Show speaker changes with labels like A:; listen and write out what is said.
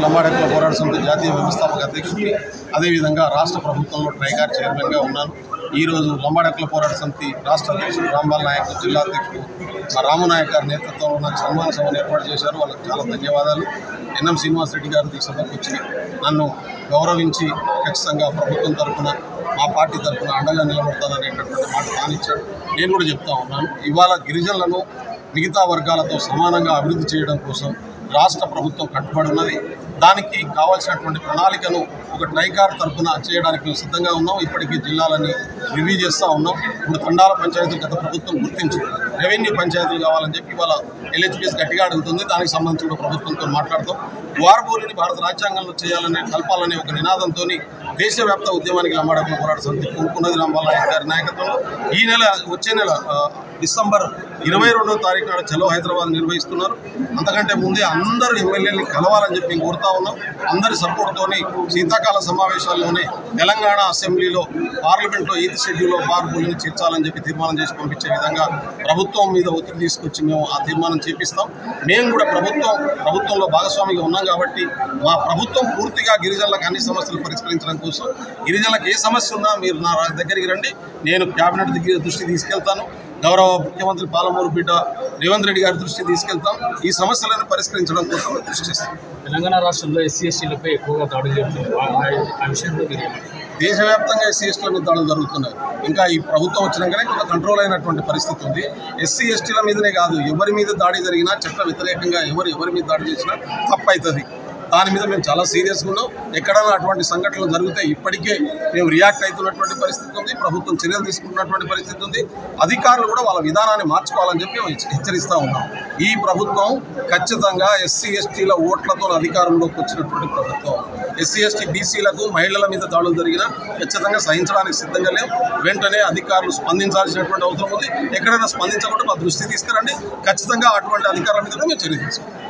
A: లంబాడకుల పోరాట సమితి జాతీయ వ్యవస్థాపక అధ్యక్షుడిని, అదేవిధంగా రాష్ట్ర ప్రభుత్వంలో ట్రైగార్ చైర్మన్గా ఉన్నాను. ఈరోజు లంబాడకుల పోరాట సమితి రాష్ట్ర అధ్యక్షుడు రాంబాల్ నాయక్, జిల్లా అధ్యక్షుడు రామునాయక్ గారి నేతృత్వంలో నాకు సన్మాన సభను ఏర్పాటు చేశారు. వాళ్ళకి చాలా ధన్యవాదాలు. ఎన్ఎం శ్రీనివాసరెడ్డి గారు ఈ సభకు వచ్చి నన్ను గౌరవించి ఖచ్చితంగా ప్రభుత్వం తరఫున, మా పార్టీ తరఫున అండగా నిలబడతాననేటటువంటి మాట తానిచ్చాడు. నేను కూడా చెప్తా ఉన్నాను, ఇవాళ గిరిజనులను మిగతా వర్గాలతో సమానంగా అభివృద్ధి చేయడం కోసం రాష్ట్ర ప్రభుత్వం కట్టుబడి ఉన్నది. దానికి కావాల్సినటువంటి ప్రణాళికను ఒక ట్రైకార్ తరఫున చేయడానికి మేము సిద్ధంగా ఉన్నాం. ఇప్పటికీ జిల్లాలని రివ్యూ చేస్తూ ఉన్నాం. ఇప్పుడు తండాల పంచాయతీలు గత ప్రభుత్వం గుర్తించి రెవెన్యూ పంచాయతీలు కావాలని చెప్పి ఇవాళ ఎల్హెచ్పిఎస్ గట్టిగా అడుగుతుంది. దానికి సంబంధించి కూడా ప్రభుత్వంతో మాట్లాడతాం. వార్బోలిని భారత రాజ్యాంగంలో చేయాలనే కల్పాలనే ఒక నినాదంతో దేశవ్యాప్త ఉద్యమానికి లంబాడకుల పోరాట సమితి కోరుకున్నది రాంబాల్ నాయక్ గారి నాయకత్వంలో. ఈ నెల వచ్చే నెల డిసెంబర్ 22వ తారీఖు నాడు చలో హైదరాబాద్ నిర్వహిస్తున్నారు. అంతకంటే ముందే అందరూ ఎమ్మెల్యేలని కలవాలని చెప్పి మేము కోరుతా ఉన్నాం. అందరి సపోర్ట్తోని శీతాకాల సమావేశాల్లోనే తెలంగాణ అసెంబ్లీలో పార్లమెంట్లో 8th షెడ్యూల్లో వార్బోలిని చేర్చాలని చెప్పి తీర్మానం చేసి పంపించే విధంగా ప్రభుత్వం మీద ఒత్తిడి తీసుకొచ్చి మేము ఆ తీర్మానం చేపిస్తాం. మేము కూడా ప్రభుత్వంలో భాగస్వామిగా ఉన్నాం కాబట్టి మా ప్రభుత్వం పూర్తిగా గిరిజనులకు అన్ని సమస్యలు పరిష్కరించడం కోసం, గిరిజనులకు ఏ సమస్య ఉన్నా మీరు నా దగ్గరికి రండి, నేను క్యాబినెట్ దృష్టి తీసుకెళ్తాను. గౌరవ ముఖ్యమంత్రి పాలమూరు బిడ్డ రేవంత్ రెడ్డి గారి దృష్టి తీసుకెళ్తాం. ఈ సమస్యలను పరిష్కరించడం కోసం కృషి చేస్తాం.
B: తెలంగాణ రాష్ట్రంలో ఎస్సీ/ఎస్టీలపై ఎక్కువగా దాడులు జరుగుతుంది. ఆ విషయంలో
A: దేశవ్యాప్తంగా ఎస్సీ/ఎస్టీల మీద దాడులు జరుగుతున్నాయి. ఇంకా ఈ ప్రభుత్వం వచ్చినాకనే కొంత కంట్రోల్ అయినటువంటి పరిస్థితి ఉంది. ఎస్సీ/ఎస్టీల మీదనే కాదు, ఎవరి మీద దాడి జరిగినా, చట్ట వ్యతిరేకంగా ఎవరి మీద దాడి చేసినా తప్పు అవుతుంది. దాని మీద మేము చాలా సీరియస్గా ఉన్నాం. ఎక్కడైనా అటువంటి సంఘటనలు జరిగితే ఇప్పటికే మేము రియాక్ట్ అవుతున్నటువంటి పరిస్థితి ఉంది. ప్రభుత్వం చర్యలు తీసుకుంటున్నటువంటి పరిస్థితి ఉంది. అధికారులు కూడా వాళ్ళ విధానాన్ని మార్చుకోవాలని చెప్పి హెచ్చరిస్తూ ఉన్నాం. ఈ ప్రభుత్వం ఖచ్చితంగా ఎస్సీ/ఎస్టీల ఓట్లతో అధికారంలోకి వచ్చినటువంటి ప్రభుత్వం. ఎస్సీ/ఎస్టీ బీసీలకు, మహిళల మీద దాడులు జరిగినా ఖచ్చితంగా సహించడానికి సిద్ధంగా లేవు. వెంటనే అధికారులు స్పందించాల్సినటువంటి అవసరం ఉంది. ఎక్కడైనా స్పందించకుండా మా దృష్టి తీసుకురండి. ఖచ్చితంగా అటువంటి అధికారుల మీద కూడా మేము చర్య తీసుకుంటాం.